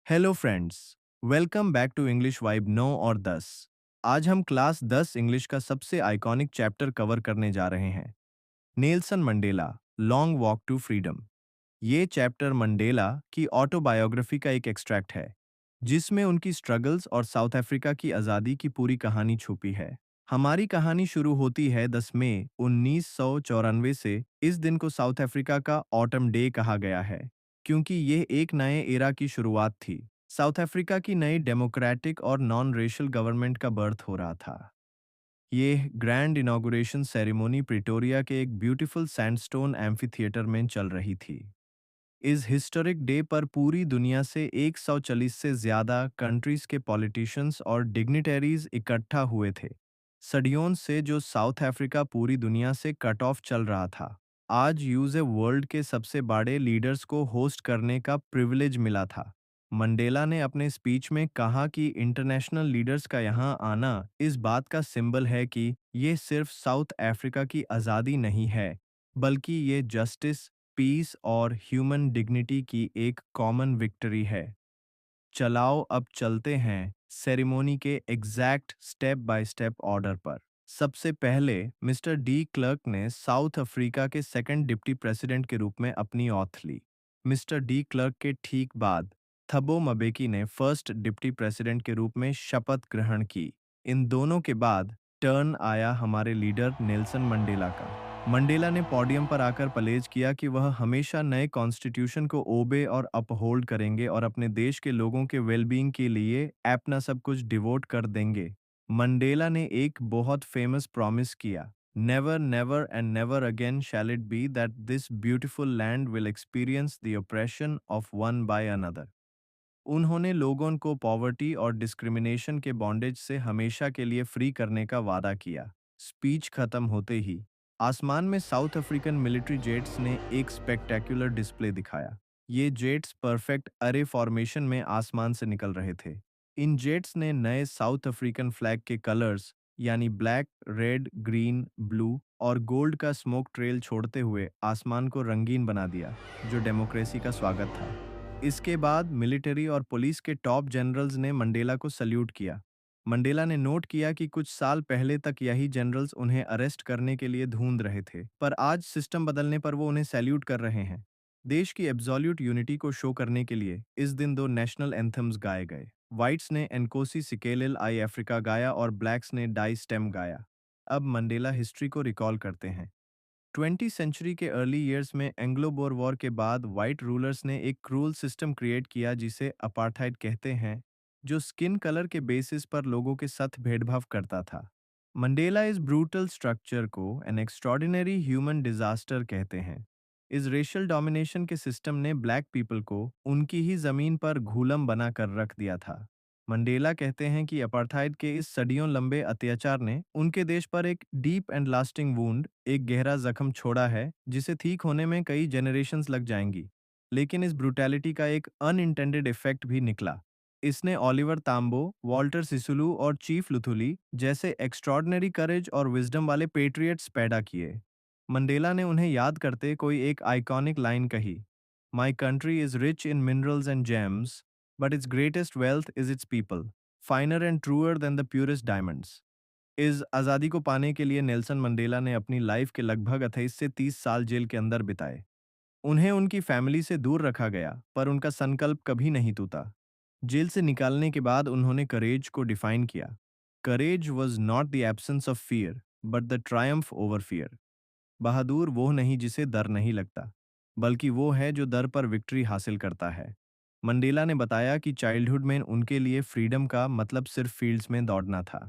Hello friends, welcome back to English vibe 9 और 10। आज हम क्लास 10 इंग्लिश का सबसे आइकॉनिक चैप्टर कवर करने जा रहे हैं, Nelson Mandela, long walk to freedom. ये चैप्टर मंडेला की ऑटोबायोग्राफी का एक एक्सट्रैक्ट है, जिसमें उनकी स्ट्रगल्स और साउथ अफ्रीका की आज़ादी की पूरी कहानी छुपी है। हमारी कहानी शुरू होती है 10 मई 1994 से। इस दिन को साउथ अफ्रीका का ऑटम डे कहा गया है, क्योंकि यह एक नए एरा की शुरुआत थी। साउथ अफ्रीका की नई डेमोक्रेटिक और नॉन रेशियल गवर्नमेंट का बर्थ हो रहा था। ये ग्रैंड इनॉग्रेशन सेरेमनी प्रिटोरिया के एक ब्यूटीफुल सैंडस्टोन एम्फीथिएटर में चल रही थी। इस हिस्टोरिक डे पर पूरी दुनिया से 140 से ज़्यादा कंट्रीज़ के पॉलिटिशियंस और डिग्निटरीज इकट्ठा हुए थे। सदियों से जो साउथ अफ्रीका पूरी दुनिया से कट ऑफ चल रहा था, आज यूज़े वर्ल्ड के सबसे बड़े लीडर्स को होस्ट करने का प्रिविलेज मिला था। मंडेला ने अपने स्पीच में कहा कि इंटरनेशनल लीडर्स का यहाँ आना इस बात का सिंबल है कि ये सिर्फ साउथ अफ्रीका की आज़ादी नहीं है, बल्कि ये जस्टिस, पीस और ह्यूमन डिग्निटी की एक कॉमन विक्ट्री है। चलाओ अब चलते हैं सेरेमनी के exact step by step order पर। सबसे पहले मिस्टर डी क्लर्क ने साउथ अफ्रीका के सेकंड डिप्टी प्रेसिडेंट के रूप में अपनी ऑथ ली। मिस्टर डी क्लर्क के ठीक बाद थबो मबेकी ने फर्स्ट डिप्टी प्रेसिडेंट के रूप में शपथ ग्रहण की। इन दोनों के बाद टर्न आया हमारे लीडर नेल्सन मंडेला का। मंडेला ने पोडियम पर आकर पलेज किया कि वह हमेशा नए कॉन्स्टिट्यूशन को ओबे और अपहोल्ड करेंगे और अपने देश के लोगों के वेलबींग के लिए अपना सब कुछ डिवोट कर देंगे। मंडेला ने एक बहुत फेमस प्रॉमिस किया, never never and never again shall it be that this beautiful land will experience the oppression of one by another. उन्होंने लोगों को पॉवर्टी और डिस्क्रिमिनेशन के बॉन्डेज से हमेशा के लिए फ्री करने का वादा किया। स्पीच खत्म होते ही आसमान में साउथ अफ्रीकन मिलिट्री जेट्स ने एक स्पेक्टेकुलर डिस्प्ले दिखाया। ये जेट्स परफेक्ट अरे फॉर्मेशन में आसमान से निकल रहे थे। इन जेट्स ने नए साउथ अफ्रीकन फ्लैग के कलर्स यानी ब्लैक, रेड, ग्रीन, ब्लू और गोल्ड का स्मोक ट्रेल छोड़ते हुए आसमान को रंगीन बना दिया, जो डेमोक्रेसी का स्वागत था। इसके बाद मिलिट्री और पुलिस के टॉप जनरल्स ने मंडेला को सल्यूट किया। मंडेला ने नोट किया कि कुछ साल पहले तक यही जनरल्स उन्हें अरेस्ट करने के लिए ढूंढ रहे थे, पर आज सिस्टम बदलने पर वो उन्हें सैल्यूट कर रहे हैं। देश की एब्सोल्यूट यूनिटी को शो करने के लिए इस दिन दो नेशनल एंथम्स गाए गए। व्हाइट्स ने एनकोसी सिकेलिल आई अफ्रीका गाया और ब्लैक्स ने डाई स्टेम गाया। अब मंडेला हिस्ट्री को रिकॉल करते हैं। 20 सेंचुरी के अर्ली ईयर्स में एंग्लो बोर वॉर के बाद वाइट रूलर्स ने एक क्रूल सिस्टम क्रिएट किया जिसे अपार्थाइड कहते हैं, जो स्किन कलर के बेसिस पर लोगों के साथ भेदभाव करता था। मंडेला इस ब्रूटल स्ट्रक्चर को एन एक्स्ट्रॉर्डिनरी ह्यूमन डिजास्टर कहते हैं। इस रेशियल डोमिनेशन के सिस्टम ने ब्लैक पीपल को उनकी ही जमीन पर घूलम बना कर रख दिया था। मंडेला कहते हैं कि अपार्थाइड के इस सदियों लंबे अत्याचार ने उनके देश पर एक डीप एंड लास्टिंग वुंड, एक गहरा जख्म छोड़ा है जिसे ठीक होने में कई जनरेशन्स लग जाएंगी। लेकिन इस ब्रूटैलिटी का एक अनइंटेंडेड इफेक्ट भी निकला। इसने ओलिवर ताम्बो, वॉल्टर सिसुलू और चीफ लुथुली जैसे एक्स्ट्रॉर्डिनरी करेज और विजडम वाले पेट्रियट्स पैदा किए। मंडेला ने उन्हें याद करते कोई एक आइकॉनिक लाइन कही, my country is rich in minerals and James, but its greatest wealth is its people, finer and truer than the purest diamonds. इस आज़ादी को पाने के लिए नेल्सन मंडेला ने अपनी लाइफ के लगभग 28 से 30 साल जेल के अंदर बिताए। उन्हें उनकी फैमिली से दूर रखा गया, पर उनका संकल्प कभी नहीं टूटा। जेल से निकालने के बाद उन्होंने करेज को डिफाइन किया। Courage was not the absence of fear, but the triumph over fear. बहादुर वो नहीं जिसे डर नहीं लगता, बल्कि वो है जो डर पर विक्ट्री हासिल करता है। मंडेला ने बताया कि चाइल्डहुड में उनके लिए फ्रीडम का मतलब सिर्फ फील्ड्स में दौड़ना था,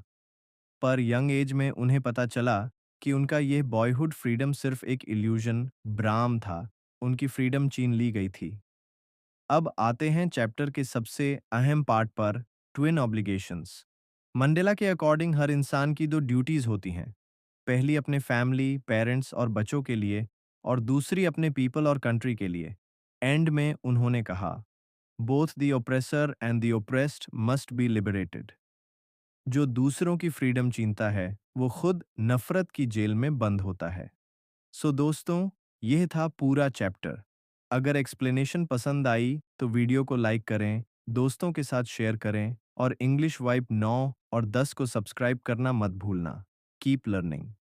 पर यंग एज में उन्हें पता चला कि उनका यह बॉयहुड फ्रीडम सिर्फ एक इल्यूजन, भ्राम था। उनकी फ्रीडम छीन ली गई थी। अब आते हैं चैप्टर के सबसे अहम पार्ट पर, ट्विन ऑब्लिगेशंस। मंडेला के अकॉर्डिंग हर इंसान की दो ड्यूटीज होती हैं, पहली अपने फैमिली, पेरेंट्स और बच्चों के लिए, और दूसरी अपने पीपल और कंट्री के लिए। एंड में उन्होंने कहा, both the oppressor and the oppressed must be liberated. जो दूसरों की फ्रीडम छीनता है वो खुद नफरत की जेल में बंद होता है। सो दोस्तों, यह था पूरा चैप्टर। अगर एक्सप्लेनेशन पसंद आई तो वीडियो को लाइक करें, दोस्तों के साथ शेयर करें और इंग्लिश वाइब 9 और 10 को सब्सक्राइब करना मत भूलना। Keep learning.